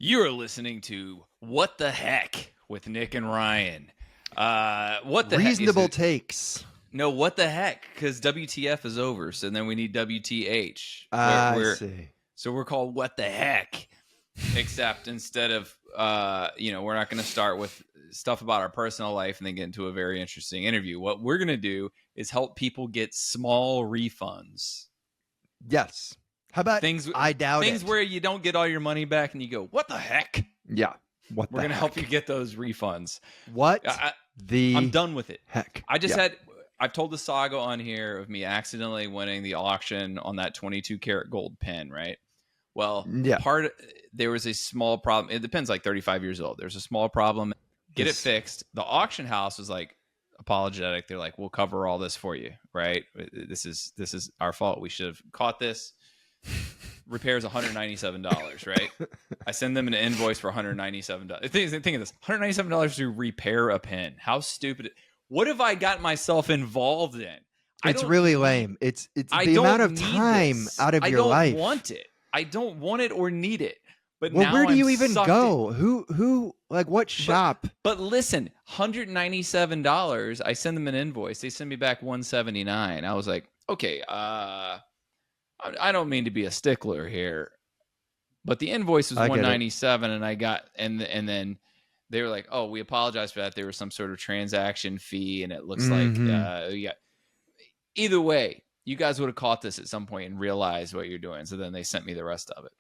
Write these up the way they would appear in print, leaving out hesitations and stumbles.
You're listening to What the Heck with Nick and Ryan. What the Reasonable heck? takes. No, what the heck? Because WTF is over, so then we need WTH. I see. So we're called What the Heck, except instead of, we're not going to start with stuff about our personal life and then get into a very interesting interview. What we're going to do is help people get small refunds. Yes. How about I doubt things where you don't get all your money back and you go, what the heck? Yeah. We're going to help you get those refunds. I'm done with it. Heck. I've told the saga on here of me accidentally winning the auction on that 22 karat gold pen, right? Well, there was a small problem. It depends, like 35 years old. There's a small problem. Get it fixed. The auction house was like apologetic. They're like, we'll cover all this for you, right? This is our fault. We should have caught this. Repairs $197, right? I send them an invoice for $197. Think of this: $197 to repair a pen. How stupid! What have I got myself involved in? It's really lame. It's the amount of time out of your life. I don't want it. I don't want it or need it. But well, now where do you even go? Who? Like what shop? But listen, $197. I send them an invoice. They send me back $179. I was like, okay, I don't mean to be a stickler here, but the invoice was $197, and I got and then they were like, "Oh, we apologize for that. There was some sort of transaction fee, and it looks like Either way, you guys would have caught this at some point and realized what you're doing. So then they sent me the rest of it.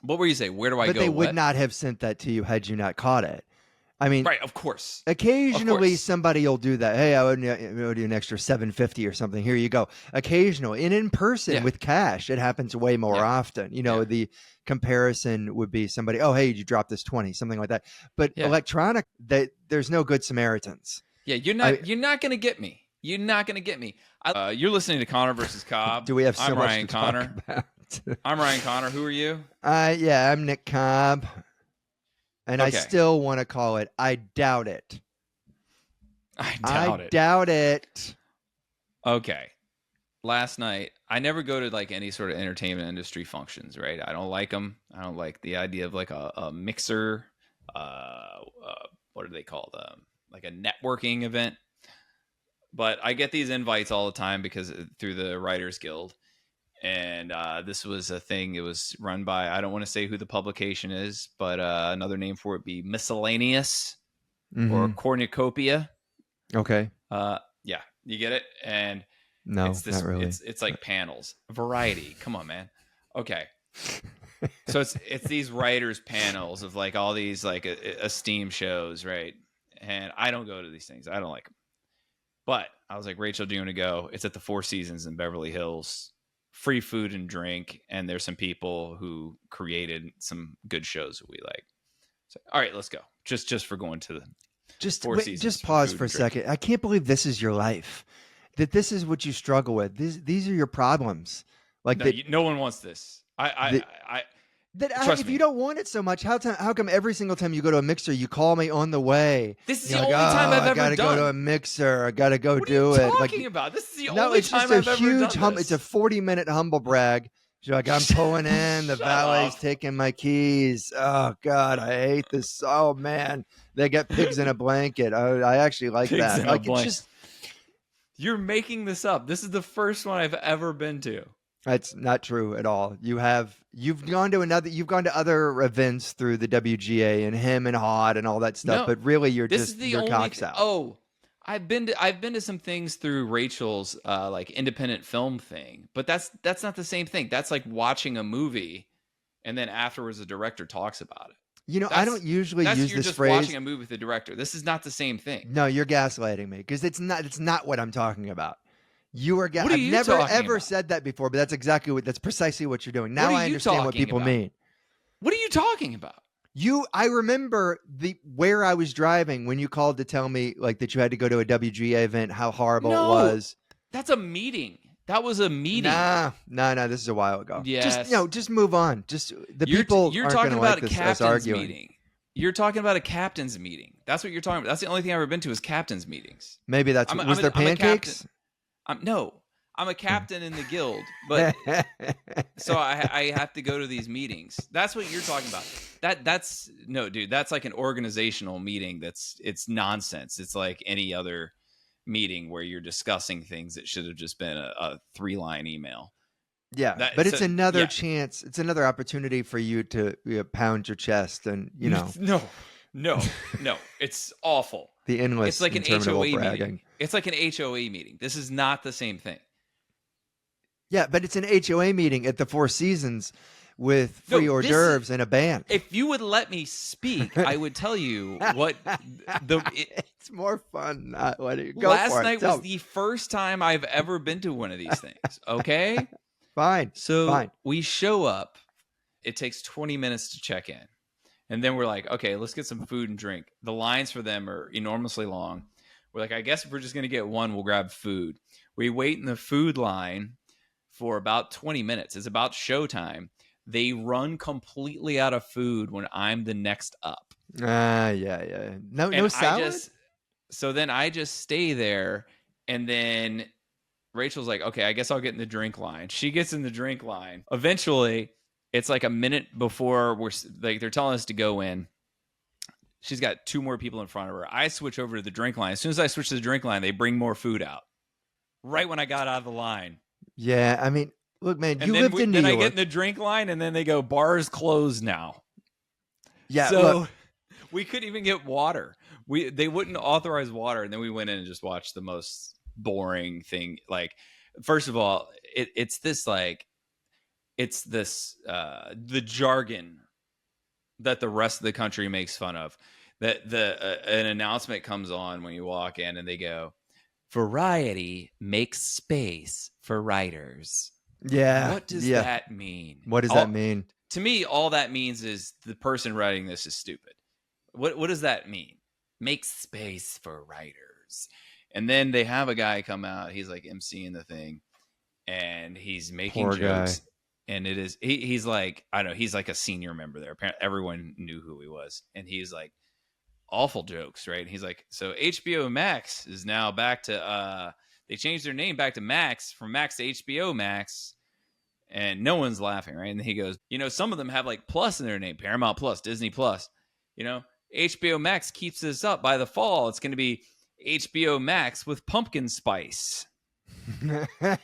What were you saying? Where do I go? But they would not have sent that to you had you not caught it. I mean, right? Of course. Occasionally, somebody will do that. Hey, I would do an extra $7.50 or something. Here you go. Occasionally, and in person with cash, it happens way more often. You know, the comparison would be somebody. Oh, hey, you dropped this 20, something like that. But electronic, there's no good Samaritans. Yeah, you're not going to get me. You're not going to get me. You're listening to Connor versus Cobb. Do we have so I'm much Ryan to Connor. talk about? I'm Ryan Connor. Who are you? I'm Nick Cobb. And I still want to call it I doubt it. I doubt it. Okay. Last night, I never go to like any sort of entertainment industry functions, right? I don't like them. I don't like the idea of like a mixer. What are they called? Like a networking event. But I get these invites all the time because through the Writers Guild. And this was a thing. It was run by, I don't want to say who the publication is, but another name for it be Miscellaneous or Cornucopia. Okay. Yeah, you get it? And no, it's this, not really. It's like panels. Variety. Come on, man. Okay. So it's these writers panels of like all these like esteemed shows, right? And I don't go to these things. I don't like them. But I was like, Rachel, do you want to go? It's at the Four Seasons in Beverly Hills. Free food and drink, and there's some people who created some good shows that we like. So, all right, let's go. Just for going to the Four Seasons. Just pause for a second. I can't believe this is your life. That this is what you struggle with. These are your problems. Like no one wants this. If you don't want it so much, how come every single time you go to a mixer, you call me on the way? This is the only time I've ever done. I gotta go to a mixer. I gotta go do it. What are you talking about? This is the only time I've ever done this. It's a 40-minute humble brag. You're like, I'm pulling in. The valet's taking my keys. Oh God, I hate this. Oh man, they got pigs in a blanket. I actually like that. Like it's just. You're making this up. This is the first one I've ever been to. That's not true at all. You've gone to other events through the WGA and Him and Hod and all that stuff, but really you're cocks out. Oh, I've been to some things through Rachel's like independent film thing, but that's not the same thing. That's like watching a movie and then afterwards the director talks about it. You know, I don't usually use this phrase. You're just watching a movie with the director. This is not the same thing. No, you're gaslighting me because it's not what I'm talking about. I've never ever said that before, but that's precisely what you're doing. Now I understand what people mean. What are you talking about? I remember where I was driving when you called to tell me like that you had to go to a WGA event, how horrible it was. That's a meeting. That was a meeting. Nah, this is a while ago. Yes. Just move on. Just people you're aren't talking about like a this, captain's meeting. You're talking about a captain's meeting. That's what you're talking about. That's the only thing I've ever been to is captain's meetings. Maybe was there pancakes? No, I'm a captain in the guild, but so I have to go to these meetings. That's what you're talking about. That's no, dude. That's like an organizational meeting. It's nonsense. It's like any other meeting where you're discussing things that should have just been a 3-line email. Yeah, but it's another chance. It's another opportunity for you to pound your chest and, No. It's awful. The endless, it's like an HOA bragging. Meeting. It's like an HOA meeting. This is not the same thing. Yeah, but it's an HOA meeting at the Four Seasons with free hors d'oeuvres and a band. If you would let me speak, I would tell you what it's more fun. Last night was the first time I've ever been to one of these things. Okay, fine. We show up. It takes 20 minutes to check in, and then we're like, okay, let's get some food and drink. The lines for them are enormously long. We're like, I guess if we're just gonna get one, we'll grab food. We wait in the food line for about 20 minutes. It's about showtime. They run completely out of food when I'm the next up. Yeah. No salad? So then I just stay there, and then Rachel's like, okay, I guess I'll get in the drink line. She gets in the drink line. Eventually, it's like a minute before they're telling us to go in. She's got 2 more people in front of her. I switch over to the drink line. As soon as I switch to the drink line, they bring more food out. Right when I got out of the line. Yeah, I mean, look, man, you lived in New York. Then I get in the drink line, and then they go, bars closed now. Yeah, so we couldn't even get water. They wouldn't authorize water, and then we went in and just watched the most boring thing. Like, first of all, it's the jargon that the rest of the country makes fun of. That an announcement comes on when you walk in, and they go, variety makes space for writers. Yeah. What does that mean? What does that mean? To me, all that means is the person writing this is stupid. What does that mean? Make space for writers. And then they have a guy come out. He's like emceeing the thing, and he's making Poor jokes. Guy. And it is he's like, I don't know, he's like a senior member there. Apparently, everyone knew who he was, and he's like, awful jokes, right? And he's like, so HBO Max is now back to they changed their name back to Max, from Max to HBO Max, and no one's laughing, right? And he goes, some of them have like plus in their name, Paramount Plus, Disney Plus. HBO Max keeps this up. By the fall, it's going to be HBO Max with pumpkin spice. I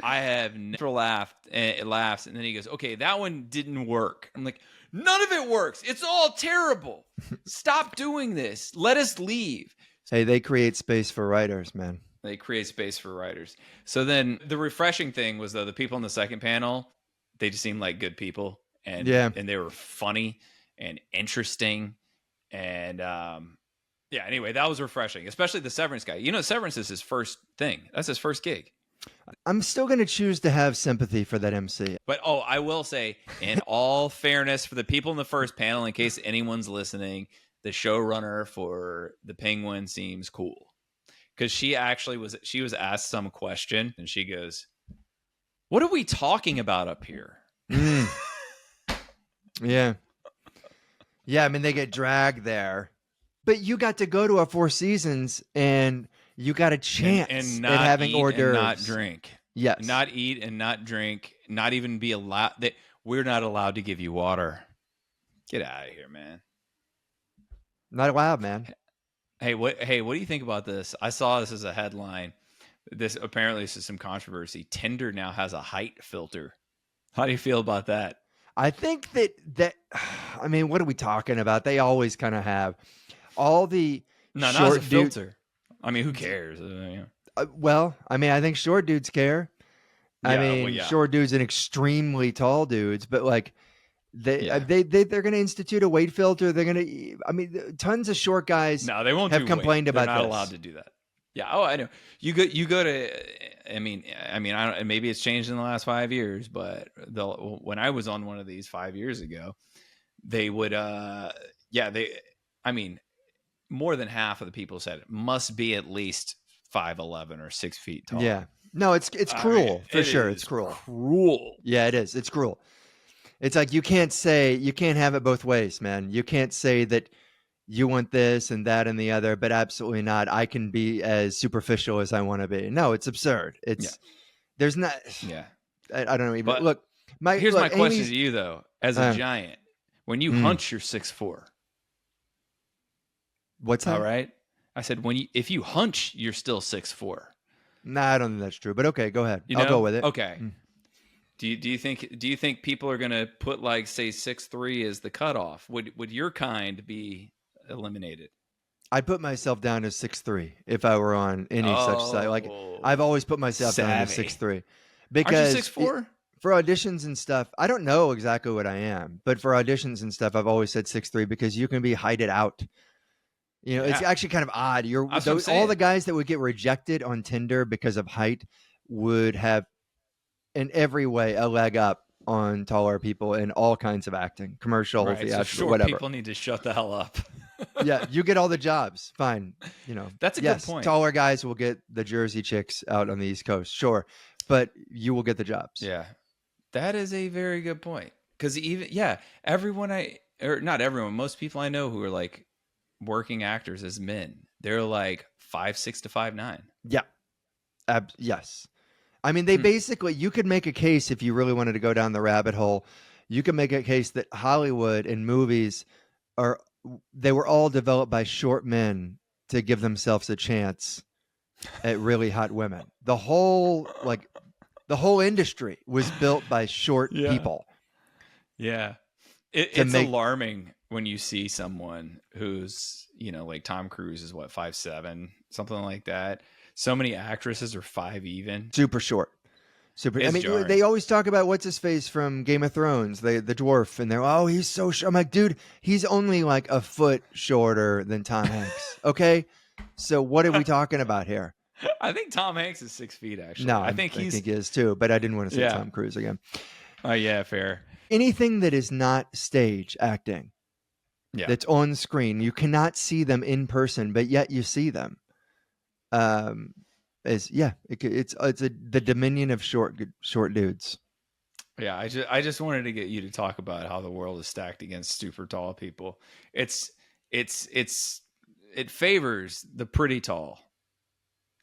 have never laughed, and it laughs, and then he goes, okay, that one didn't work. I'm like, none of it works. It's all terrible. Stop doing this. Let us leave. Hey, they create space for writers, man. They create space for writers. So then the refreshing thing was, though, the people in the second panel, they just seemed like good people, and they were funny and interesting, and anyway, that was refreshing, especially the Severance guy. Severance is his first thing. That's his first gig. I'm still going to choose to have sympathy for that MC. But, I will say, in all fairness, for the people in the first panel, in case anyone's listening, the showrunner for The Penguin seems cool. Because she was asked some question, and she goes, what are we talking about up here? Yeah. Yeah, I mean, they get dragged there. But you got to go to a Four Seasons, and you got a chance at having hors d'oeuvres. And not drink. Yes. Not eat and not drink. Not even be allowed. We're not allowed to give you water. Get out of here, man. Not allowed, man. Hey, what do you think about this? I saw this as a headline. This is some controversy. Tinder now has a height filter. How do you feel about that? I think that I mean, what are we talking about? They always kind of have all the not as a filter. I mean, who cares? Well, I mean, I think short dudes care. Short dudes and extremely tall dudes, but like they're going to institute a weight filter. They're going to. I mean, tons of short guys. No, they won't have complained about. They're not allowed to do that. Yeah. Oh, I know. You go to. I mean, I don't. Maybe it's changed in the last 5 years, but when I was on one of these 5 years ago, they would. I mean, more than half of the people said it must be at least 5'11" or 6 feet tall. Yeah. No, it's cruel for sure. It's cruel. Cruel. Yeah, it is. It's cruel. It's like you can't have it both ways, man. You can't say that you want this and that and the other, but absolutely not. I can be as superficial as I want to be. No, it's absurd. There's not. Yeah. I don't know. Even But look. Here's my question Amy's, to you though, as a giant, when you hunch, you're 6'4". What's that? All right. I said if you hunch, you're still 6'4". Nah, I don't think that's true. But okay, go ahead. I'll go with it. Okay. Do you think people are gonna put like say 6'3" as the cutoff? Would your kind be eliminated? I'd put myself down as 6'3" if I were on any such site. Like I've always put myself down as 6'3" because aren't you 6'4"? For auditions and stuff, I don't know exactly what I am, but for auditions and stuff, I've always said 6'3" because you can be heighted out. It's actually kind of odd. All the guys that would get rejected on Tinder because of height would have, in every way, a leg up on taller people in all kinds of acting, commercial, theatrical, short whatever. People need to shut the hell up. Yeah, you get all the jobs. Fine. That's a good point. Taller guys will get the Jersey chicks out on the East Coast, sure, but you will get the jobs. Yeah, that is a very good point. Because everyone not everyone, most people I know who are like working actors as men, they're like 5'6" to 5'9". Yeah. Yes. I mean, they basically, you could make a case if you really wanted to go down the rabbit hole. You could make a case that Hollywood and movies they were all developed by short men to give themselves a chance at really hot women. The whole industry was built by short people. Yeah. It's alarming when you see someone who's, like Tom Cruise is 5'7", something like that. So many actresses are 5 even. Super short. Jarring. They always talk about what's his face from Game of Thrones, the dwarf, and they're, he's so short. I'm like, dude, he's only like a foot shorter than Tom Hanks. Okay, so what are we talking about here? I think Tom Hanks is 6 feet. Actually, no, I think he is too. But I didn't want to say Tom Cruise again. Yeah, fair. Anything that is not stage acting, that's on screen, you cannot see them in person, but yet you see them. It's the dominion of short dudes. Yeah, I just wanted to get you to talk about how the world is stacked against super tall people. It favors the pretty tall,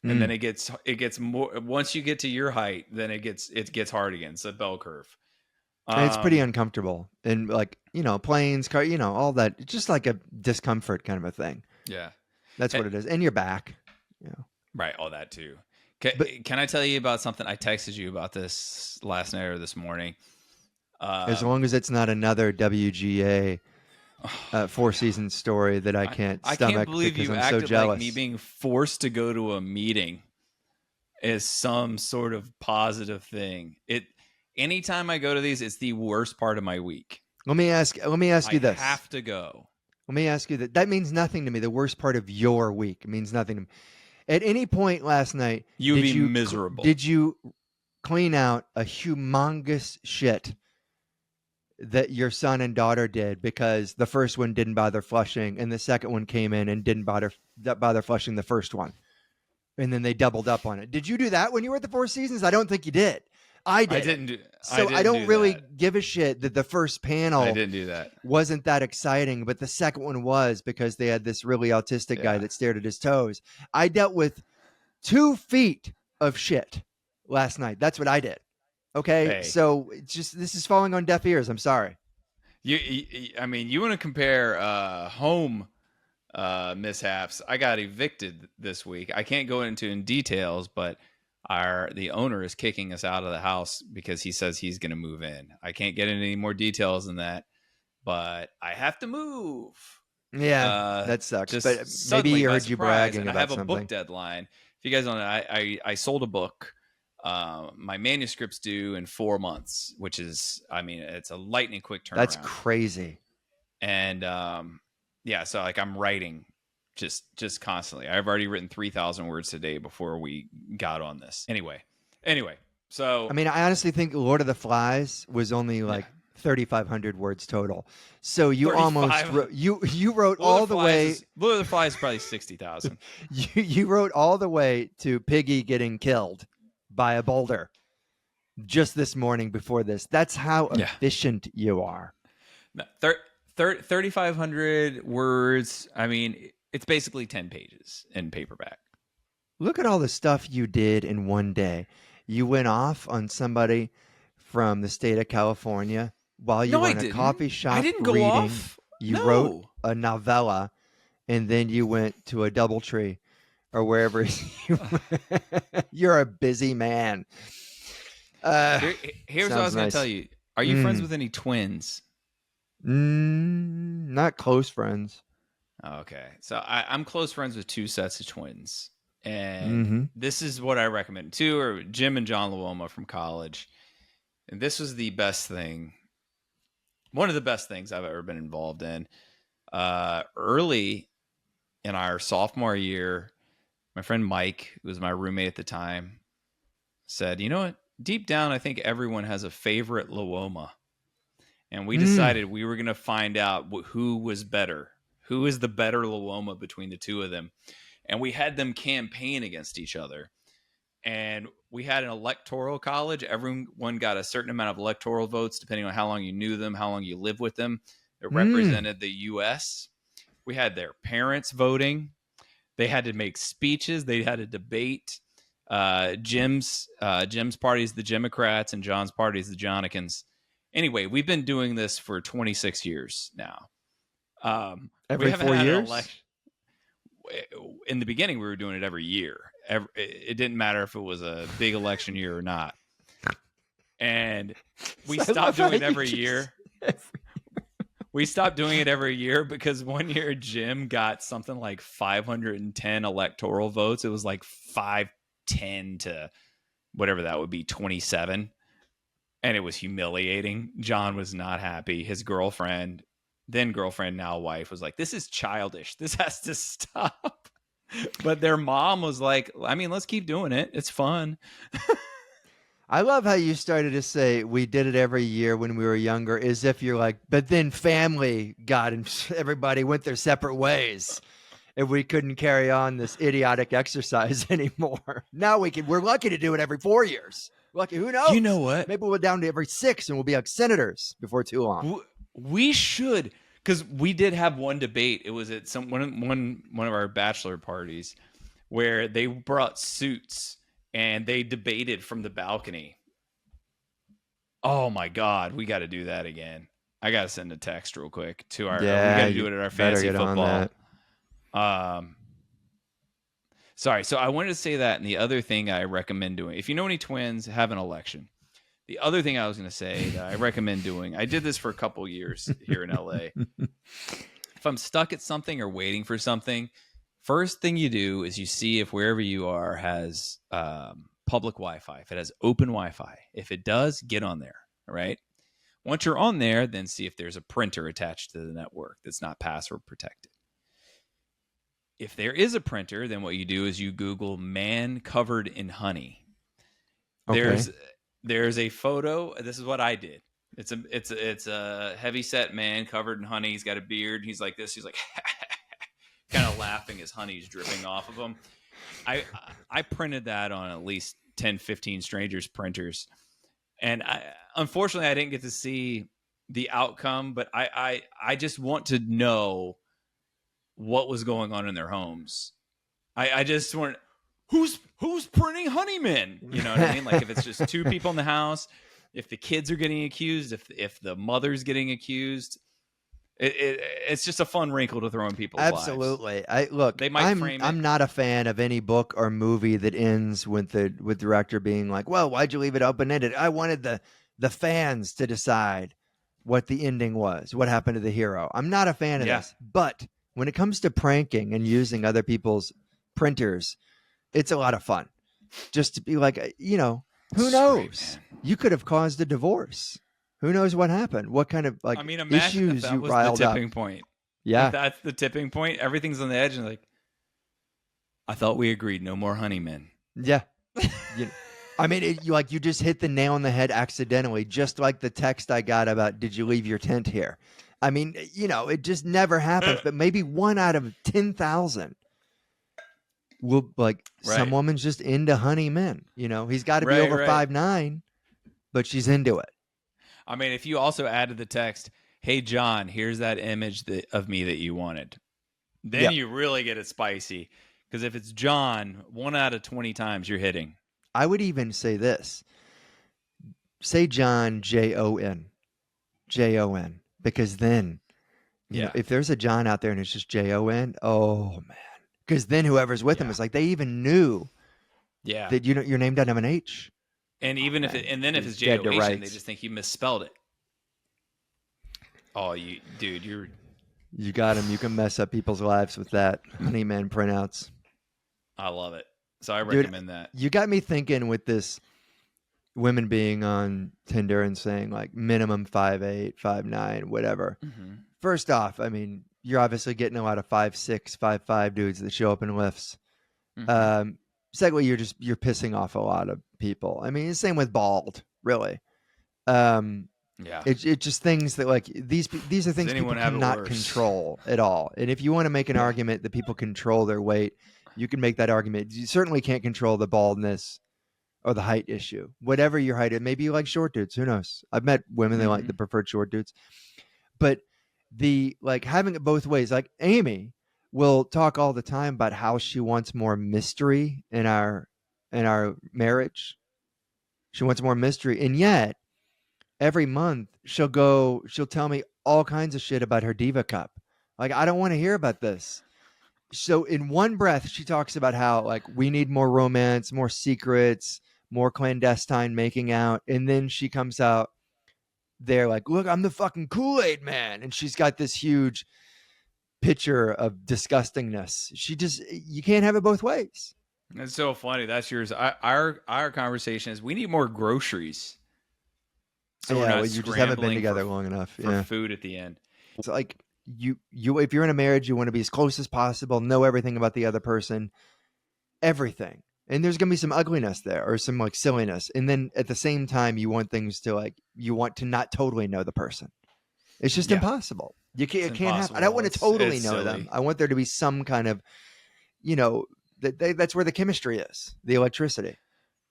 and then it gets more. Once you get to your height, then it gets hard again. It's a bell curve. It's pretty uncomfortable, and planes, car, all that. It's just like a discomfort kind of a thing. Yeah, that's what it is, and your back. Right, all that too. Can I tell you about something? I texted you about this last night or this morning. As long as it's not another WGA 4-season story that I can't stomach. I can't believe because you I'm acted so jealous. like me being forced to go to a meeting is some sort of positive thing. Anytime I go to these, it's the worst part of my week. Let me ask you this. I have to go. Let me ask you that. That means nothing to me. The worst part of your week means nothing to me. At any point last night, you would be miserable. Did you clean out a humongous shit that your son and daughter did because the first one didn't bother flushing and the second one came in and didn't bother flushing the first one, and then they doubled up on it? Did you do that when you were at the Four Seasons? I don't think you did. I did. I didn't do. So I don't really give a shit that the first panel I didn't do that. Wasn't that exciting, but the second one was because they had this really autistic guy that stared at his toes. I dealt with 2 feet of shit last night. That's what I did. Okay, hey. So this is falling on deaf ears. I'm sorry. You want to compare home mishaps? I got evicted this week. I can't go into details, but the owner is kicking us out of the house because he says he's going to move in. I can't get into any more details than that, but I have to move. Yeah, that sucks. But maybe he heard you bragging about something. I have a book deadline. If you guys don't know, I sold a book. My manuscript's due in 4 months, which is, it's a lightning quick turnaround. That's crazy. And so I'm writing just constantly. I've already written 3,000 words today before we got on this. Anyway, so I honestly think Lord of the Flies was only 3,500 words total. So you almost wrote, you wrote all the way. Lord of the Flies is probably 60,000. You wrote all the way to Piggy getting killed by a boulder just this morning before this. That's how efficient you are. No, 3,500 words. I mean, it's basically 10 pages in paperback. Look at all the stuff you did in one day. You went off on somebody from the state of California while you were in a coffee shop go reading. Off. You wrote a novella, and then you went to a DoubleTree or wherever. You're a busy man. Here's what I was going to tell you. Are you friends with any twins? Not close friends. Okay. So I'm close friends with 2 sets of twins. And this is what I recommend. 2 are Jim and John Luoma from college. And this was the best thing. One of the best things I've ever been involved in. Early in our sophomore year, my friend Mike, who was my roommate at the time, said, you know what? Deep down, I think everyone has a favorite Luoma. And we decided we were going to find out who was better. Who is the better Luoma between the 2 of them? And we had them campaign against each other. And we had an electoral college. Everyone got a certain amount of electoral votes, depending on how long you knew them, how long you lived with them. It represented the U.S. We had their parents voting. They had to make speeches. They had a debate. Jim's party is the Democrats, and John's party is the Johnikins. Anyway, we've been doing this for 26 years now. Every 4 years? In the beginning, we were doing it every year. It didn't matter if it was a big election year or not. And we stopped doing it every year. We stopped doing it every year because one year Jim got something like 510 electoral votes. It was like 510 to whatever that would be, 27. And it was humiliating. John was not happy. His girlfriend, then girlfriend, now wife, was like, this is childish. This has to stop. But their mom was like, I mean, let's keep doing it. It's fun. I love how you started to say we did it every year when we were younger, as if you're like, but then family got and everybody went their separate ways. If we couldn't carry on this idiotic exercise anymore. Now we're lucky to do it every 4 years. Lucky, who knows? You know what? Maybe we're down to every 6 and we'll be like senators before too long. We should, because we did have one debate. It was at one of our bachelor parties where they brought suits and they debated from the balcony. Oh my God, we got to do that again. I got to send a text real quick to our. Yeah, we got to do it at our fantasy football. Sorry. So I wanted to say that, and the other thing I recommend doing, if you know any twins, have an election. The other thing I was going to say that I recommend doing, I did this for a couple years here in LA. If I'm stuck at something or waiting for something, first thing you do is you see if wherever you are has public Wi-Fi. If it has open Wi-Fi. If it does, get on there. All right. Once you're on there, then see if there's a printer attached to the network that's not password protected. If there is a printer, then what you do is you Google man covered in honey. Okay. There's a photo. This is what I did. It's a heavy set man covered in honey. He's got a beard. He's like this. He's like kind of laughing as honey's dripping off of him. I printed that on at least 10, 15 strangers printers. And unfortunately I didn't get to see the outcome, but I just want to know what was going on in their homes. I just want, who's printing honeymen? You know what I mean? Like if it's just 2 people in the house, if the kids are getting accused, if the mother's getting accused, it's just a fun wrinkle to throw in people's Absolutely. lives. I'm not a fan of any book or movie that ends with the director being like, well, why'd you leave it open-ended? I wanted the fans to decide what the ending was, what happened to the hero. I'm not a fan of this. But when it comes to pranking and using other people's printers, it's a lot of fun. Just to be like, who knows? You could have caused a divorce. Who knows what happened? What kind of issues you riled up? The tipping point. Yeah, if that's the tipping point. Everything's on the edge, and like, I thought we agreed, no more honeymen. Yeah, you just hit the nail on the head accidentally, just like the text I got about, did you leave your tent here? I mean, it just never happens. But maybe 1 out of 10,000 will some woman's just into honey men. He's got to be over 5'9", but she's into it. I mean, if you also added the text, hey, John, here's that image of me that you wanted. Then you really get it spicy. Because if it's John, 1 out of 20 times you're hitting. I would even say this. Say John, Jon. Jon. Because then, you know, if there's a John out there and it's just Jon, oh, man. Because then whoever's with him is like, they even knew that your name doesn't have an H. And even if if it's Jon, they just think you misspelled it. Oh, you got him. You can mess up people's lives with that honeyman printouts. I love it. So I recommend that. You got me thinking with this women being on Tinder and saying like minimum 5'8", 5'9", whatever. Mm-hmm. First off, I mean, you're obviously getting a lot of 5'6", 5'5" dudes that show up in lifts. Mm-hmm. Secondly, you're pissing off a lot of people. I mean, the same with bald, really. It's just things that like these are things people cannot control at all. And if you want to make an argument that people control their weight, you can make that argument. You certainly can't control the baldness or the height issue. Whatever your height is, maybe you like short dudes. Who knows? I've met women that like the preferred short dudes. But the like having it both ways, like Amy will talk all the time about how she wants more mystery in our marriage. She wants more mystery. And yet every month she'll tell me all kinds of shit about her Diva Cup. Like, I don't want to hear about this. So in one breath, she talks about how like we need more romance, more secrets, more clandestine making out. And then she comes out there like, look, I'm the fucking Kool-Aid man. And she's got this huge picture of disgustingness. You can't have it both ways. That's so funny. That's yours. Our conversation is we need more groceries. So we're not you just haven't been together long enough for food at the end. It's like you if you're in a marriage, you want to be as close as possible, know everything about the other person, everything. And there's going to be some ugliness there or some like silliness. And then at the same time, you want things to like, you want to not totally know the person. It's just impossible. It can't happen. I don't want to totally know them. I want there to be some kind of, that's where the chemistry is, the electricity.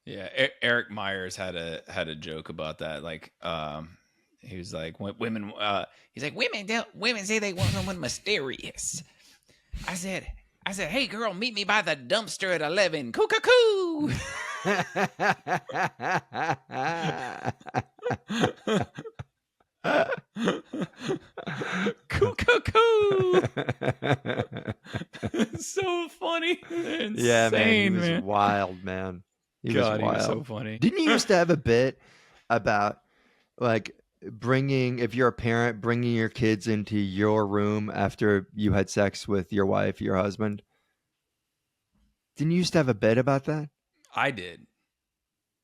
Yeah. Eric Myers had a joke about that. Like, he was like, women say they want someone mysterious. I said, hey girl, meet me by the dumpster at 11. Coo-coo-coo. Coo-coo-coo. So funny. Insane, yeah, man. He was man. Wild, man. He was so funny. Didn't you used to have a bit about like if you're a parent, bringing your kids into your room after you had sex with your wife, your husband? Didn't you used to have a bit about that? I did.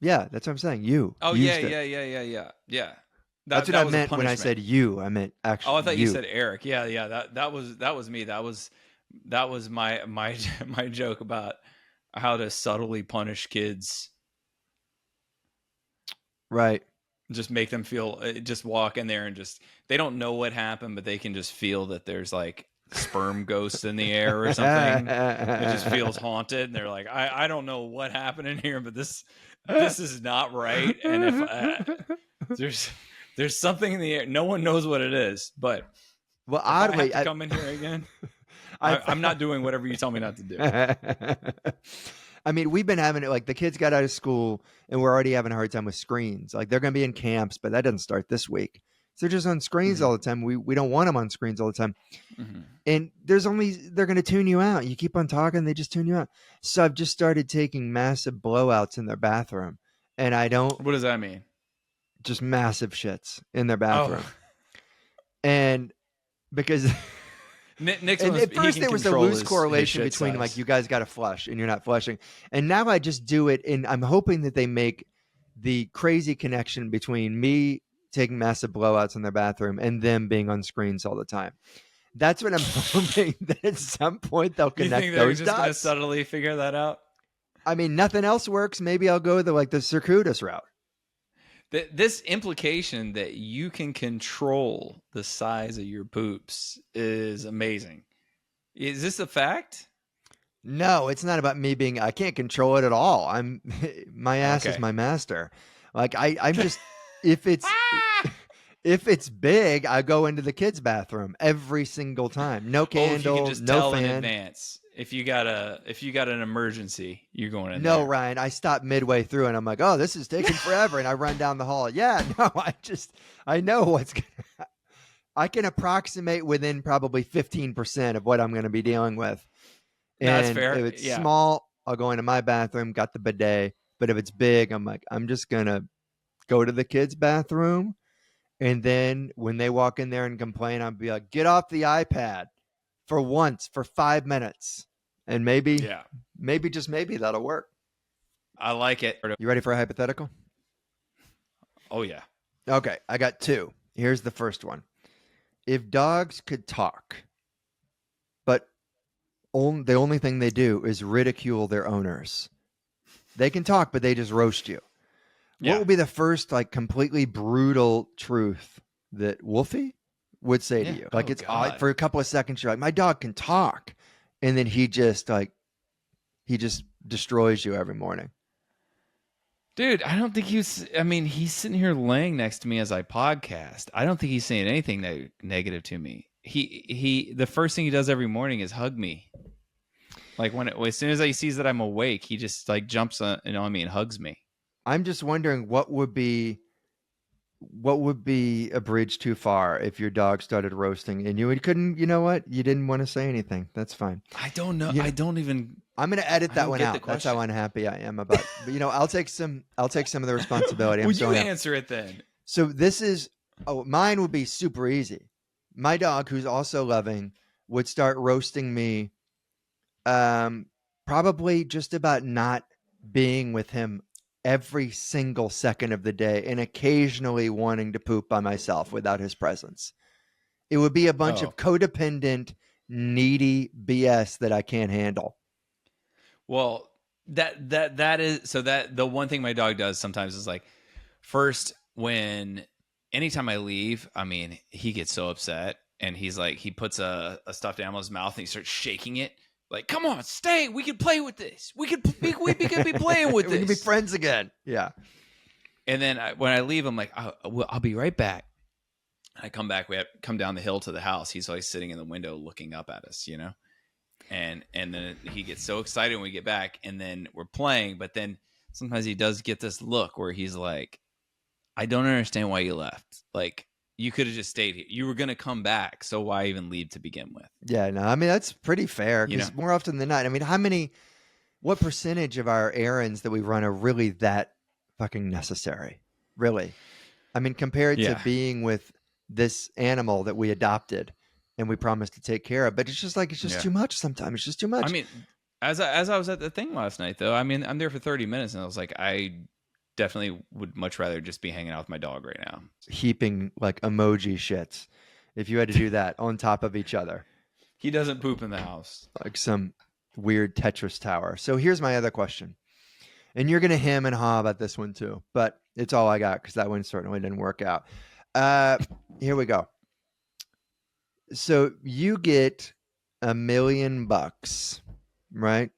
Yeah, that's what I'm saying. You. Oh, you yeah. That's what I meant when I said you. I meant actually. Oh, I thought you said Eric. Yeah. That was me. That was my joke about how to subtly punish kids. Right. Just make them feel. Just walk in there and they don't know what happened, but they can just feel that there's like sperm ghosts in the air or something. It just feels haunted, and they're like, I don't know what happened in here, but this is not right. And if there's something in the air, no one knows what it is. But oddly, I have to come in here again. I'm not doing whatever you tell me not to do. I mean, we've been having it like the kids got out of school and we're already having a hard time with screens. Like they're going to be in camps, but that doesn't start this week. So they're just on screens all the time. We don't want them on screens all the time. Mm-hmm. And they're going to tune you out. You keep on talking, they just tune you out. So I've just started taking massive blowouts in their bathroom. And I don't. What does that mean? Just massive shits in their bathroom. Oh. And because Nick's and at first there was a loose correlation between like you guys got to flush and you're not flushing. And now I just do it. And I'm hoping that they make the crazy connection between me taking massive blowouts in their bathroom and them being on screens all the time. That's what I'm hoping that at some point they'll connect. You think they're those just dots. Going to subtly figure that out? I mean, nothing else works. Maybe I'll go the circuitous route. This implication that you can control the size of your poops is amazing. Is this a fact? No, it's not about me I can't control it at all. My ass is my master. Like I'm just, if If it's big, I go into the kids' bathroom every single time. No candle, if you can just no tell fan. in advance. If you got an emergency, you're going in No, there. Ryan, I stop midway through and I'm like, oh, this is taking forever. And I run down the hall. Yeah, no, I know what's going to I can approximate within probably 15% of what I'm going to be dealing with. And that's fair. if it's small, I'll go into my bathroom, got the bidet. But if it's big, I'm like, I'm just going to go to the kids' bathroom. And then when they walk in there and complain, I'll be like, get off the iPad for once, for 5 minutes. And maybe just maybe that'll work. I like it. You ready for a hypothetical? Oh, yeah. Okay, I got two. Here's the first one. If dogs could talk, but the only thing they do is ridicule their owners. They can talk, but they just roast you. What would be the first, like, completely brutal truth that Wolfie would say to you? Like, it's odd. For a couple of seconds, you're like, my dog can talk. And then he just destroys you every morning. Dude, I don't think he's sitting here laying next to me as I podcast. I don't think he's saying anything negative to me. The first thing he does every morning is hug me. Like as soon as he sees that I'm awake, he just like jumps on me and hugs me. I'm just wondering what would be a bridge too far if your dog started roasting and you couldn't, you know what? You didn't want to say anything. That's fine. I don't know. Yeah. I'm going to edit that one out. That's how unhappy I am about. But I'll take some of the responsibility. Would you answer it then? So mine would be super easy. My dog, who's also loving, would start roasting me probably just about not being with him every single second of the day and occasionally wanting to poop by myself without his presence. It would be a bunch of codependent, needy BS that I can't handle. Well, that is so that the one thing my dog does sometimes is like, first, anytime I leave, he gets so upset and he's like, he puts a stuffed animal in his mouth and he starts shaking it. Like, come on, stay. We can play with this. We could be playing with this. We can be friends again. Yeah. And then when I leave, I'm like, I'll be right back. I come back. We have come down the hill to the house. He's always sitting in the window looking up at us, And then he gets so excited when we get back, and then we're playing. But then sometimes he does get this look where he's like, I don't understand why you left. Like, you could have just stayed here. You were going to come back, so why even leave to begin with? Yeah, no, that's pretty fair. Because more often than not, what percentage of our errands that we run are really that fucking necessary? Really? Compared to being with this animal that we adopted and we promised to take care of. But it's just too much sometimes. It's just too much. As I was at the thing last night, though, I'm there for 30 minutes, and I was like, I definitely would much rather just be hanging out with my dog right now. Heaping like emoji shits. If you had to do that on top of each other. He doesn't poop in the house. Like some weird Tetris tower. So here's my other question. And you're going to hem and haw about this one too. But it's all I got because that one certainly didn't work out. Here we go. So you get $1 million, right?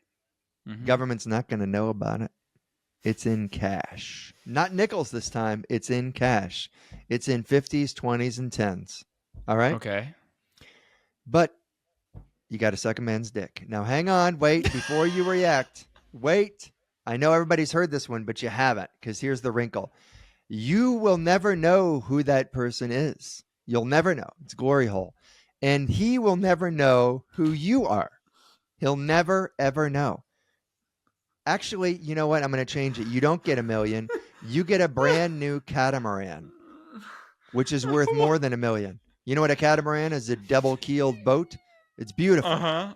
Mm-hmm. Government's not going to know about it. It's in cash. Not nickels this time. It's in cash. It's in 50s, 20s, and 10s. All right? Okay. But you got to suck a man's dick. Now, hang on. Wait. Before you react. Wait. I know everybody's heard this one, but you haven't, because here's the wrinkle. You will never know who that person is. You'll never know. It's glory hole. And he will never know who you are. He'll never, ever know. Actually, you know what? I'm going to change it. You don't get $1 million. You get a brand new catamaran, which is worth more than $1 million. You know what a catamaran is? A double-keeled boat. It's beautiful.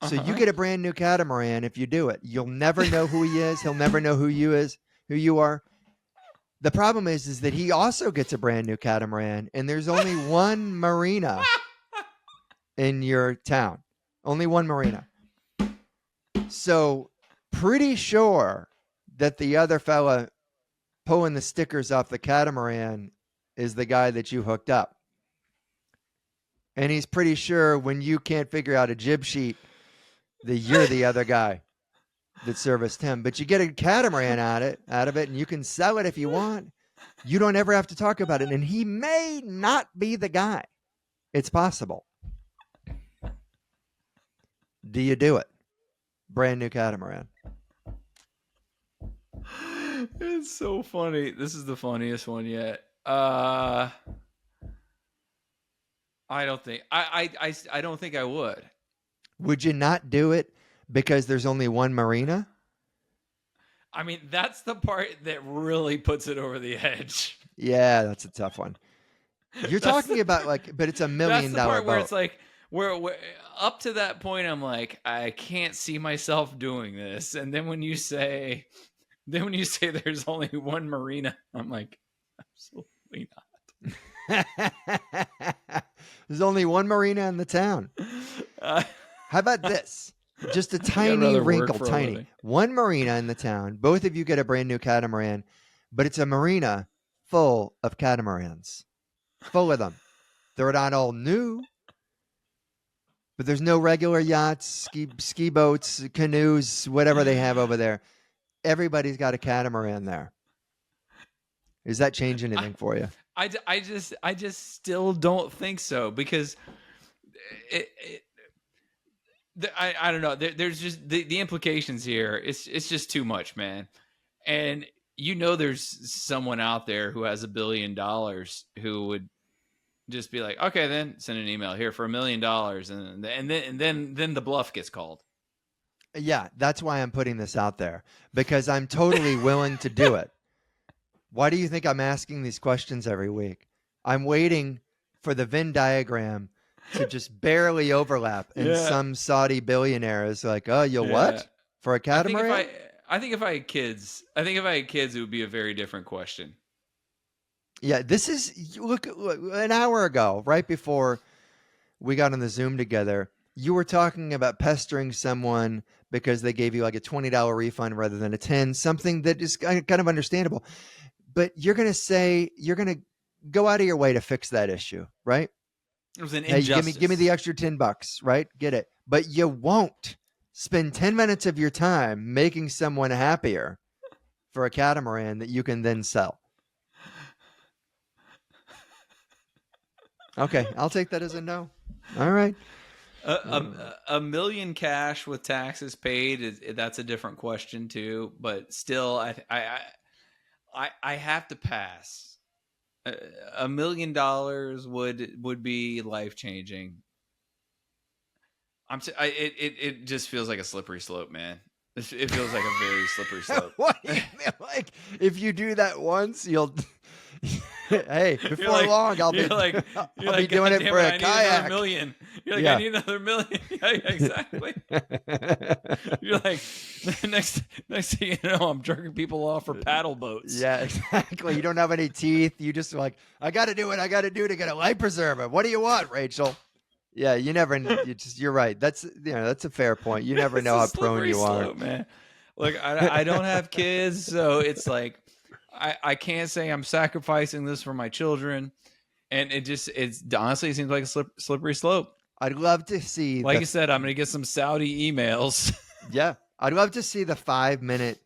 So you get a brand new catamaran if you do it. You'll never know who he is. He'll never know who you are. The problem is that he also gets a brand new catamaran, and there's only one marina in your town. Only one marina. So pretty sure that the other fella pulling the stickers off the catamaran is the guy that you hooked up. And he's pretty sure when you can't figure out a jib sheet that you're the other guy that serviced him. But you get a catamaran out of it, and you can sell it if you want. You don't ever have to talk about it. And he may not be the guy. It's possible. Do you do it? Brand new catamaran. It's so funny. This is the funniest one yet. I don't think I don't think I would. Would you not do it because there's only one marina? I mean, that's the part that really puts it over the edge. Yeah, that's a tough one. You're talking about but it's $1 million that's the part boat. where it's like, we're up to that point. I'm like, I can't see myself doing this. And then when you say there's only one marina, I'm like, absolutely not. There's only one marina in the town. How about this? Just a tiny wrinkle, tiny. One marina in the town. Both of you get a brand new catamaran, but it's a marina full of catamarans. Full of them. They're not all new, but there's no regular yachts, ski boats, canoes, whatever they have over there. Everybody's got a catamaran there. Does that change anything for you? I just still don't think so, because I don't know. There's just the implications here. It's just too much, man. And there's someone out there who has $1 billion who would just be like, okay, then send an email here for $1 million, and then the bluff gets called. Yeah, that's why I'm putting this out there, because I'm totally willing to do it. Why do you think I'm asking these questions every week? I'm waiting for the Venn diagram to just barely overlap, and some Saudi billionaire is like, "Oh, what for a catamaran?" I think if I had kids, it would be a very different question. Yeah, this is look an hour ago, right before we got on the Zoom together. You were talking about pestering someone because they gave you like a $20 refund rather than a $10, something that is kind of understandable. But you're going to go out of your way to fix that issue, right? It was an injustice. Give me the extra $10, right? Get it. But you won't spend 10 minutes of your time making someone happier for a catamaran that you can then sell. Okay, I'll take that as a no. All right. $1 million cash with taxes paid that's a different question too. But still, I have to pass. $1 million would be life changing. It just feels like a slippery slope, man. It feels like a very slippery slope. What do you feel like? If you do that once, you'll. Hey, before long, I'll be doing it for a kayak. $1 million. You're like, I need another $1 million. Yeah, exactly. You're like, next thing you know, I'm jerking people off for paddle boats. Yeah, exactly. You don't have any teeth. You just like, I got to do what I got to do to get a life preserver. What do you want, Rachel? Yeah, you're right. That's a fair point. You never know how prone you are, man. Look, I don't have kids, so it's like I can't say I'm sacrificing this for my children, and it honestly seems like a slippery slope. I'd love to see, like you said, I'm gonna get some Saudi emails. Yeah, I'd love to see the 5-minute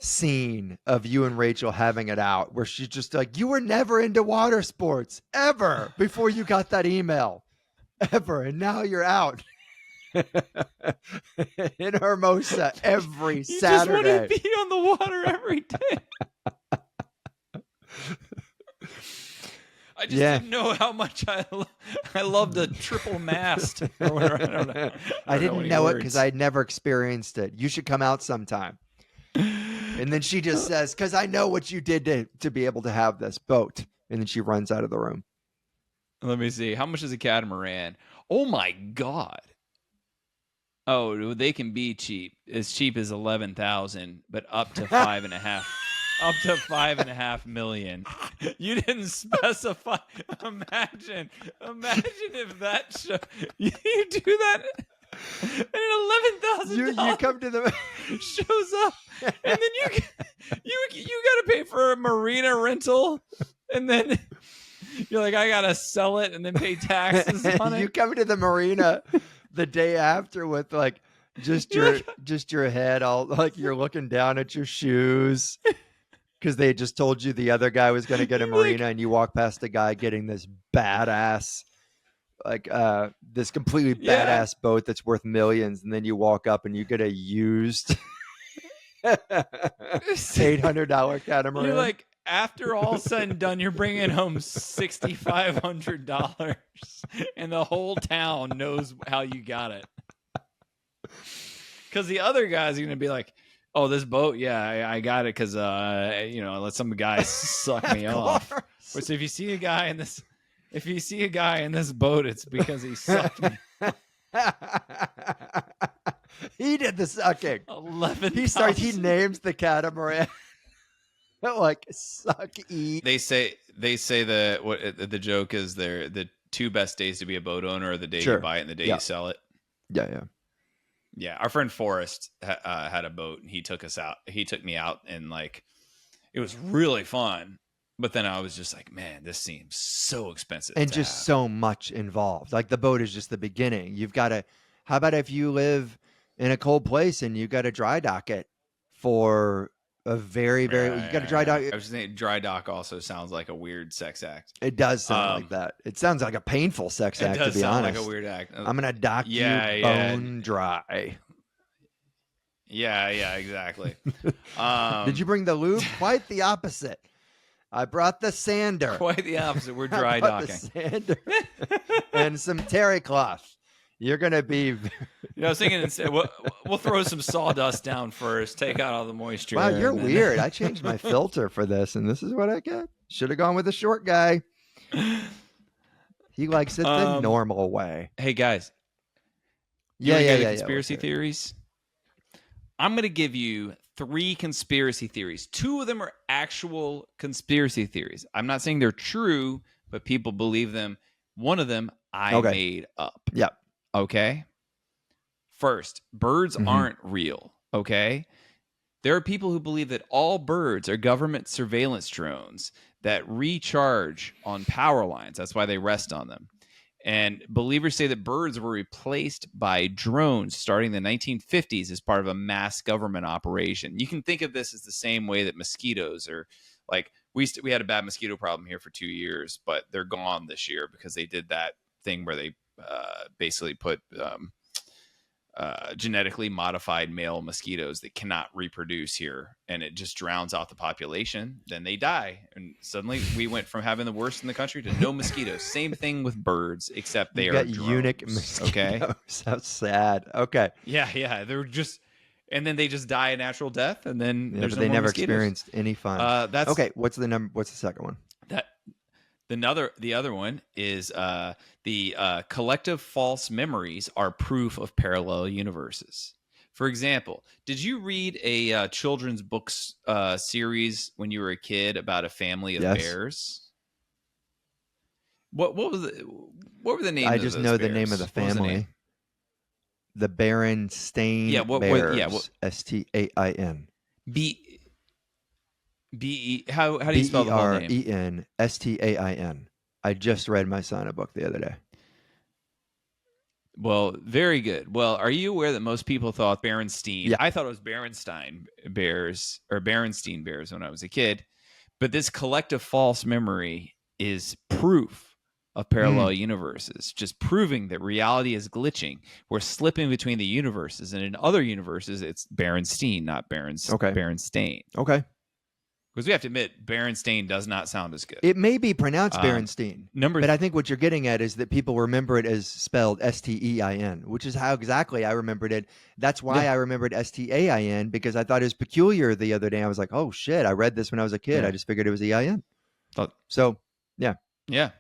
scene of you and Rachel having it out, where she's just like, you were never into water sports ever before you got that email. Ever, and now you're out in Hermosa every Saturday. You just want to be on the water every day. I just didn't know how much I love the triple mast. Or whatever. I don't know. I didn't know it because I'd never experienced it. You should come out sometime. And then she just says, because I know what you did to be able to have this boat. And then she runs out of the room. Let me see. How much is a catamaran? Oh my God. Oh, they can be cheap. As cheap as 11,000, but up to 5.5. Up to 5.5 million. You didn't specify. Imagine if that show you do that and $11,000. You come to the shows up, and then you got to pay for a marina rental, and then. You're like, I gotta sell it and then pay taxes on it. You come to the marina the day after with like just your head all like you're looking down at your shoes. because they just told you the other guy was going to get a marina, and you walk past a guy getting this badass, like this completely badass boat that's worth millions, and then you walk up and you get a used $800 catamaran. You're like, after all said and done, you're bringing home $6,500, and the whole town knows how you got it. Because the other guys are going to be like, oh, this boat, yeah, I got it because, let some guy suck me off. So if you see a guy in this, boat, it's because he sucked me. He did the sucking. 11. He names the catamaran like suck eat. They say the joke is the two best days to be a boat owner are the day you buy it and the day you sell it. Yeah. Our friend Forrest had a boat, and he took me out, and like it was really fun. But then I was just like, man, this seems so expensive. And just so much involved. Like the boat is just the beginning. You've got to, how about if you live in a cold place and you got to dry dock it for a very, you got to dry dock. I was just saying dry dock also sounds like a weird sex act. It does sound like that. It sounds like a painful sex act, to be honest. It does sound like a weird act. I'm going to dock you bone dry. Yeah, exactly. Did you bring the lube? Quite the opposite. I brought the sander. Quite the opposite. We're dry docking. Sander and some terry cloth. You're going to be... I was thinking instead, we'll throw some sawdust down first, take out all the moisture. Wow, you're weird. I changed my filter for this, and this is what I get. Should have gone with the short guy. He likes it the normal way. Hey, guys. Conspiracy theories? I'm going to give you 3 conspiracy theories. 2 of them are actual conspiracy theories. I'm not saying they're true, but people believe them. One of them I made up. Yep. Okay? First, birds aren't real. Okay? There are people who believe that all birds are government surveillance drones that recharge on power lines. That's why they rest on them. And believers say that birds were replaced by drones starting in the 1950s as part of a mass government operation. You can think of this as the same way that mosquitoes are like, we had a bad mosquito problem here for 2 years, but they're gone this year because they did that thing where they basically put genetically modified male mosquitoes that cannot reproduce here, and it just drowns out the population. Then they die, and suddenly we went from having the worst in the country to no mosquitoes. Same thing with birds, except they are eunuch mosquitoes. Okay, that's sad. Okay, yeah, they're just, and then they just die a natural death, and then there's they never mosquitoes. Experienced any fun. That's okay. What's the number? What's the second one? The other one is the collective false memories are proof of parallel universes. For example, did you read a children's books series when you were a kid about a family of bears? What were the names? I just know the name of the family. The Berenstain Bears. Stain. How do you spell the whole name? Berenstein. I just read my son a book the other day. Well, very good. Well, are you aware that most people thought Berenstein? Yeah. I thought it was Berenstain Bears or Berenstein Bears when I was a kid. But this collective false memory is proof of parallel universes, just proving that reality is glitching. We're slipping between the universes, and in other universes, it's Berenstein, not Berenstain. Okay. Because we have to admit, Berenstain does not sound as good. It may be pronounced Berenstain, but I think what you're getting at is that people remember it as spelled Stein, which is how exactly I remembered it. That's why I remembered Stain, because I thought it was peculiar the other day. I was like, oh, shit, I read this when I was a kid. I just figured it was EIN. So, yeah. Yeah.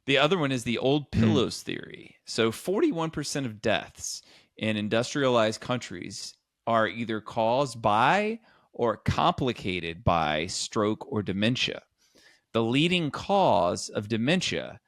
The other one is the old pillows theory. So 41% of deaths in industrialized countries are either caused by or complicated by stroke or dementia. The leading cause of dementia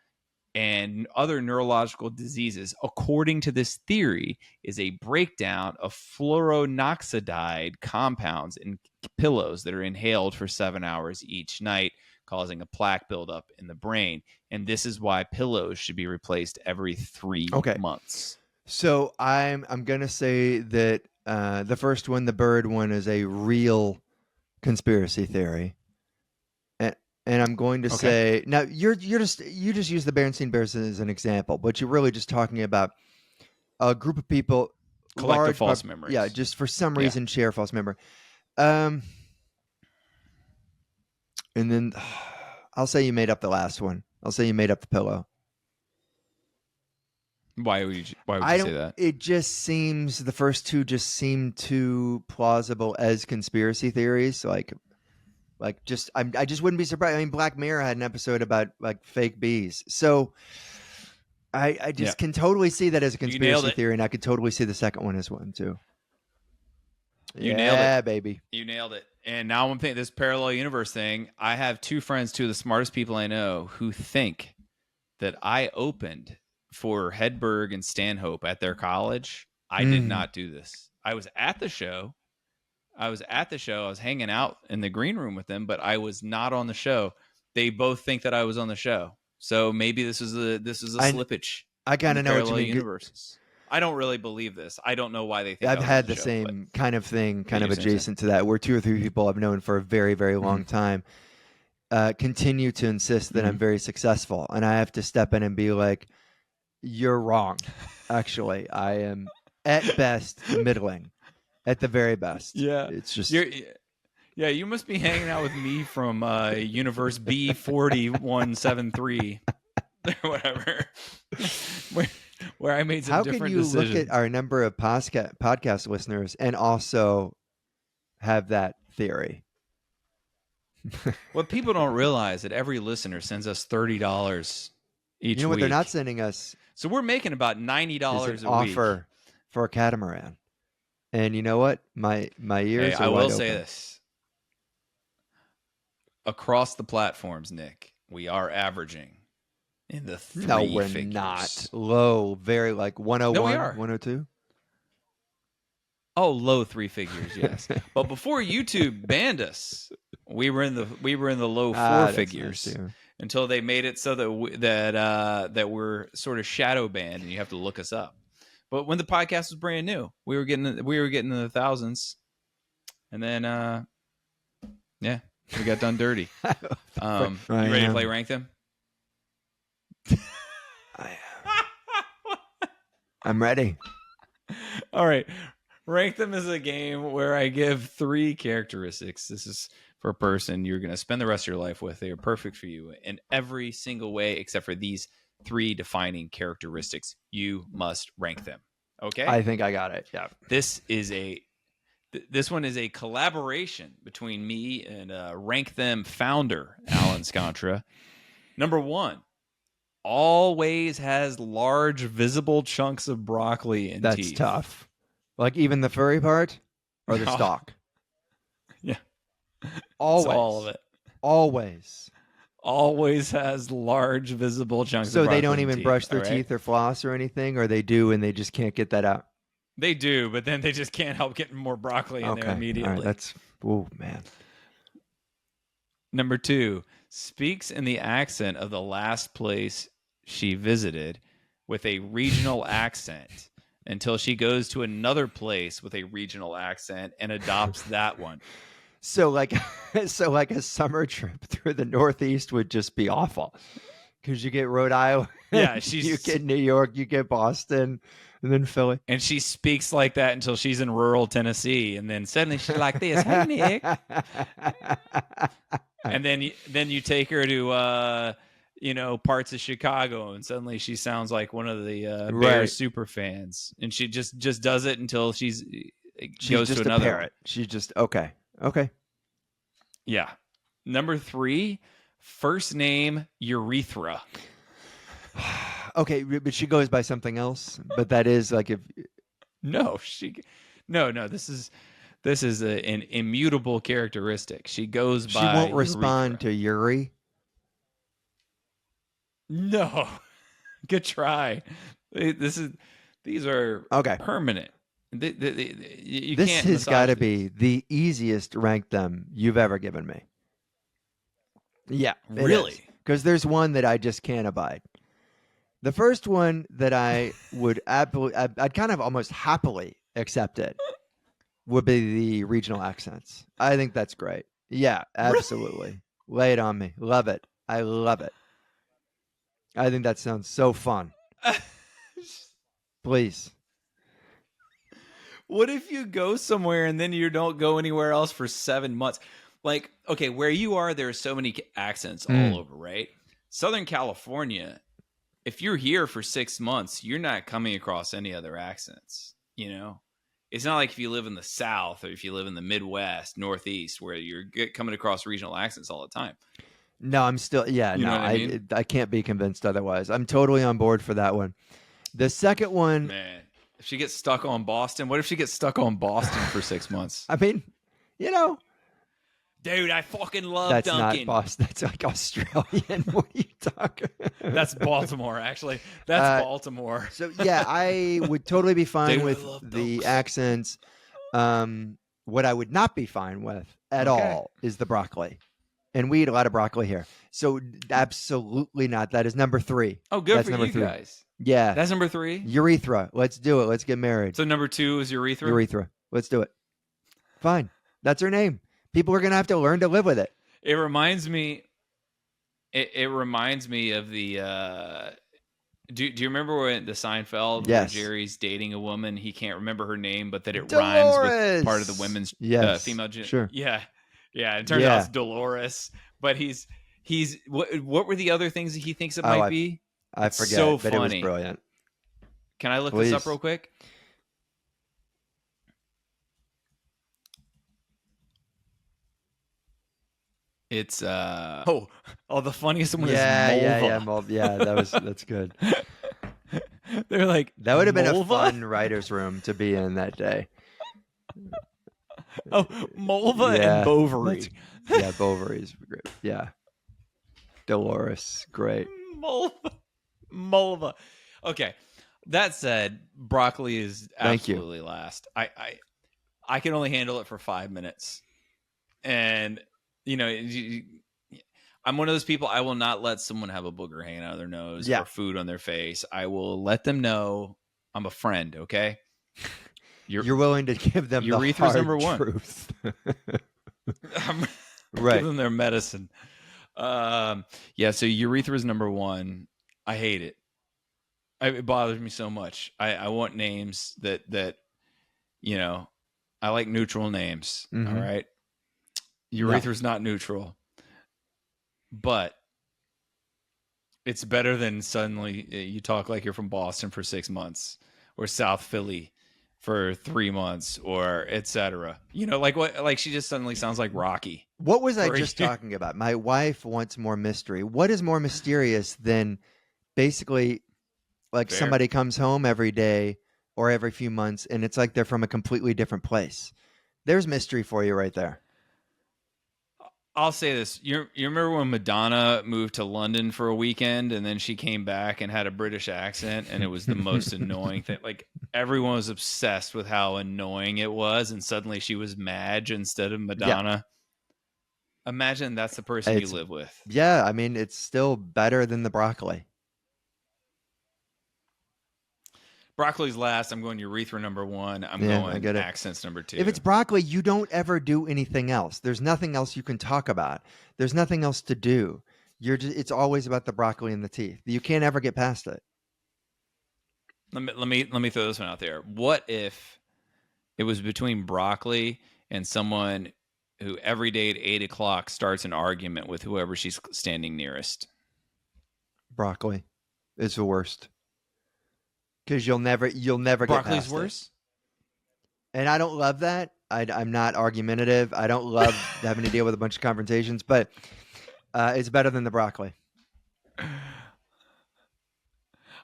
and other neurological diseases, according to this theory, is a breakdown of fluoronoxidide compounds in pillows that are inhaled for 7 hours each night, causing a plaque buildup in the brain. And this is why pillows should be replaced every 3 months. So I'm going to say that the first one, the bird one, is a real conspiracy theory. And I'm going to say now you just use the Berenstain Bears as an example, but you're really just talking about a group of people, collective false memories. Yeah, just for some reason share false memory. And then I'll say you made up the last one. I'll say you made up the pillow. Why would you say that? It just seems the first two just seem too plausible as conspiracy theories. I just wouldn't be surprised. I mean, Black Mirror had an episode about like fake bees, so I just can totally see that as a conspiracy theory, and I could totally see the second one as one too. You nailed it, baby. You nailed it. And now I'm thinking this parallel universe thing. I have two friends, two of the smartest people I know, who think that I opened for Hedberg and Stanhope at their college. I did not do this. I was at the show. I was hanging out in the green room with them, but I was not on the show. They both think that I was on the show. So maybe this is a slippage. I kind of know what you mean. Universes. I don't really believe this. I don't know why they think I've had the same kind of thing, kind of adjacent to that, where two or three people I've known for a very, very long time continue to insist that I'm very successful. And I have to step in and be like, you're wrong. Actually, I am at best middling, at the very best. Yeah. It's just... you must be hanging out with me from Universe B4173 or whatever. Where I made some different decisions. How can you look at our number of podcast listeners and also have that theory? What people don't realize that every listener sends us $30 each week. You know what they're not sending us? So we're making about $90 a week. Offer for a Catamaran. And you know what? My ears are I wide will open. say this. Across the platforms, Nick, we are averaging in the three No, we're figures. not. Low, very like 101, No, we are. 102. Oh, low three figures, yes. But before YouTube banned us, we were in the low four figures until they made it so that we're sort of shadow banned and you have to look us up. But when the podcast was brand new, we were getting in the thousands, and then we got done dirty. You ready to play Rank Them? I'm ready. All right. Rank Them is a game where I give 3 characteristics. This is for a person you're going to spend the rest of your life with. They are perfect for you in every single way except for these 3 defining characteristics. You must rank them. Okay? I think I got it. Yeah. This one is a collaboration between me and Rank Them founder, Alan Scontra. Number 1. Always has large visible chunks of broccoli in teeth. That's tough. Like even the furry part or the stalk? Yeah. Always. It's all of it. Always has large visible chunks of broccoli. So they don't even brush their teeth or floss or anything, or they do and they just can't get that out? They do, but then they just can't help getting more broccoli in there immediately. All right, oh, man. Number 2. Speaks in the accent of the last place she visited with a regional accent until she goes to another place with a regional accent and adopts that one. So like a summer trip through the Northeast would just be awful because you get Rhode Island, you get New York, you get Boston, and then Philly. And she speaks like that until she's in rural Tennessee, and then suddenly she's like this, "Hey Nick," and then you take her to parts of Chicago, and suddenly she sounds like one of the Bears super fans, and she just does it until she's goes just to another. A parrot. She's just okay. Yeah. Number 3, first name urethra. Okay, but she goes by something else. But that is like if no. This is an immutable characteristic. She goes by. She won't respond to Yuri. No, good try. These are permanent. This has got to be the easiest rank them you've ever given me. Yeah, really? Because there's one that I just can't abide. The first one that I would I'd kind of almost happily accept it would be the regional accents. I think that's great. Yeah, absolutely. Lay it on me. Love it. I love it. I think that sounds so fun. Please. What if you go somewhere and then you don't go anywhere else for 7 months? Like, okay, where you are, there are so many accents all over, right? Southern California, if you're here for 6 months, you're not coming across any other accents, you know? It's not like if you live in the South or if you live in the Midwest, Northeast, where you're coming across regional accents all the time. No, I'm still, yeah, You know no, what I mean? I can't be convinced otherwise. I'm totally on board for that one. The second one, Man, if she gets stuck on Boston, what if she gets stuck on Boston for 6 months? I mean, you know, dude, I fucking love that's Dunkin'. not Boston. That's like Australian. What are you talking? That's Baltimore, actually. That's Baltimore. So yeah, I would totally be fine Dude, with the accents. What I would not be fine with at all is the broccoli. And we eat a lot of broccoli here. So absolutely not. That is number 3. Oh, good That's for number you 3. guys. Yeah. That's number 3? Urethra. Let's do it. Let's get married. So number 2 is urethra? Urethra. Let's do it. Fine. That's her name. People are going to have to learn to live with it. It reminds me it reminds me of the do you remember when the Seinfeld where Jerry's dating a woman, he can't remember her name, but that it rhymes with part of the women's female sure. Yeah. It turns out it's Dolores, but he's what were the other things that he thinks it might be? I forget, so but funny. It was brilliant. Can I look this up real quick? It's the funniest one is Mulva. That's good. They're like, that would have been Mulva? a fun writer's room to be in that day. Oh, Mulva and Bovary. Bovary's great. Yeah. Dolores, great. Mulva. Okay. That said, broccoli is absolutely last. I can only handle it for 5 minutes. And, you know, I'm one of those people, I will not let someone have a booger hanging out of their nose or food on their face. I will let them know I'm a friend, okay? You're willing to give them urethra's the hard number 1. Truth. I'm right. Give them their medicine. So urethra is number 1. I hate it. It bothers me so much. I want names that you know, I like neutral names. Mm-hmm. All right. Urethra's not neutral, but it's better than suddenly you talk like you're from Boston for 6 months or South Philly for 3 months or etc. You know, like she just suddenly sounds like Rocky. What was I just talking about? My wife wants more mystery. What is more mysterious than basically like somebody comes home every day or every few months and it's like they're from a completely different place? There's mystery for you right there. I'll say this. You remember when Madonna moved to London for a weekend and then she came back and had a British accent and it was the most annoying thing. Like everyone was obsessed with how annoying it was and suddenly she was Madge instead of Madonna. Yeah. Imagine that's the person you live with. Yeah, I mean, it's still better than the broccoli. Broccoli's last. I'm going urethra number 1. I'm going accents number 2. If it's broccoli, you don't ever do anything else. There's nothing else you can talk about. There's nothing else to do. It's always about the broccoli and the teeth. You can't ever get past it. Let me throw this one out there. What if it was between broccoli and someone who every day at 8:00 starts an argument with whoever she's standing nearest? Broccoli is the worst. Because you'll never get broccoli's past worse. And I don't love that. I'm not argumentative. I don't love having to deal with a bunch of confrontations, but it's better than the broccoli.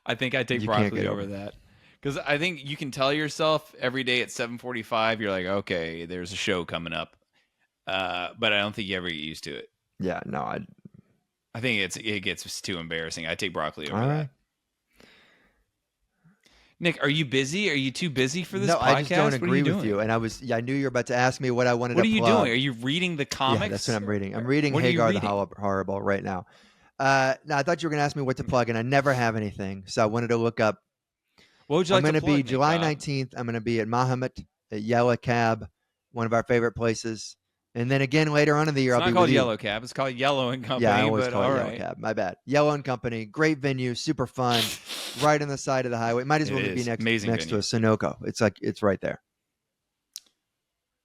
I think I take broccoli over that. Because I think you can tell yourself every day at 7:45, you're like, okay, there's a show coming up. But I don't think you ever get used to it. Yeah, no. I think it gets too embarrassing. I take broccoli over that. Nick, are you busy? Are you too busy for this podcast? No, I just don't agree with you. And I knew you were about to ask me what I wanted to plug. What are you doing? Are you reading the comics? Yeah, that's what I'm reading. I'm reading Hagar the Horrible right now. No, I thought you were going to ask me what to plug, and I never have anything. So I wanted to look up. What would you like to plug? I'm going to be July 19th. I'm going to be at Mahomet at Yellow Cab, one of our favorite places. And then again later on in the year, It's I'll not be called with you. Yellow Cab. It's called Yellow and Company. Yeah, I always call it Yellow right. Cab. My bad. Yellow and Company, great venue, super fun, right on the side of the highway. Might as well be next to a Sunoco. It's right there.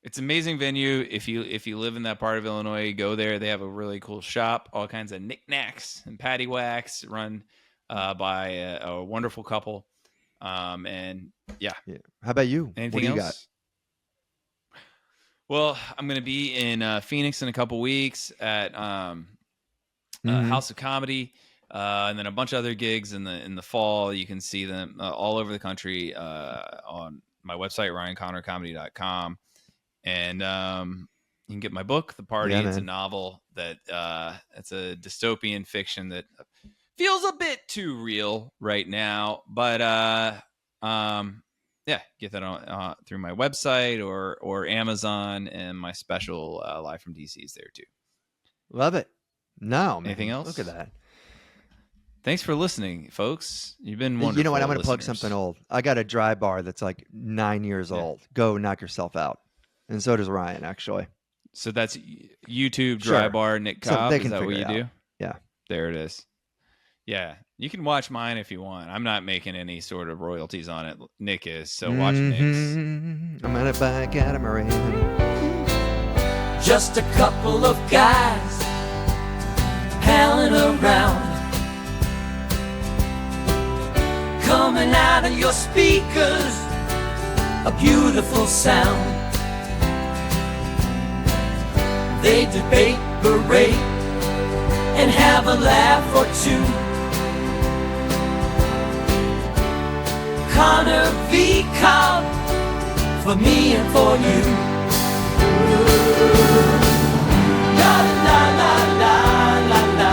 It's an amazing venue. If you live in that part of Illinois, go there. They have a really cool shop, all kinds of knickknacks and patty whacks run by a wonderful couple. And yeah. How about you? Anything what do you else? Got? Well, I'm going to be in Phoenix in a couple weeks at House of Comedy, and then a bunch of other gigs in the fall. You can see them all over the country on my website, ryanconnorcomedy.com. And you can get my book, The Party. It's a novel that it's a dystopian fiction that feels a bit too real right now, but get that on through my website or Amazon, and my special Live from DC is there too. Love it. No, man. Anything else? Look at that. Thanks for listening, folks. You've been wonderful. You know what? I'm going to plug something old. I got a dry bar that's like 9 years old. Go knock yourself out. And so does Ryan, actually. So that's YouTube Dry Bar Nick Cobb. Is that what you do? Yeah. There it is. Yeah. You can watch mine if you want. I'm not making any sort of royalties on it. Nick is. So watch Nick's. I'm going to buy a Catamaran. Just a couple of guys palling around, coming out of your speakers, a beautiful sound. They debate, berate, and have a laugh or two. Connor v. Cobb, for me and for you. La la la la la la,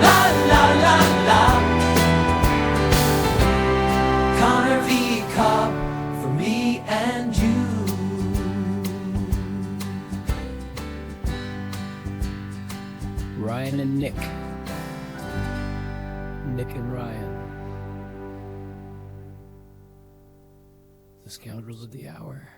la la la la. Connor v. Cobb, for me and you. Ryan and Nick. Nick and Ryan. The Scoundrels of the Hour.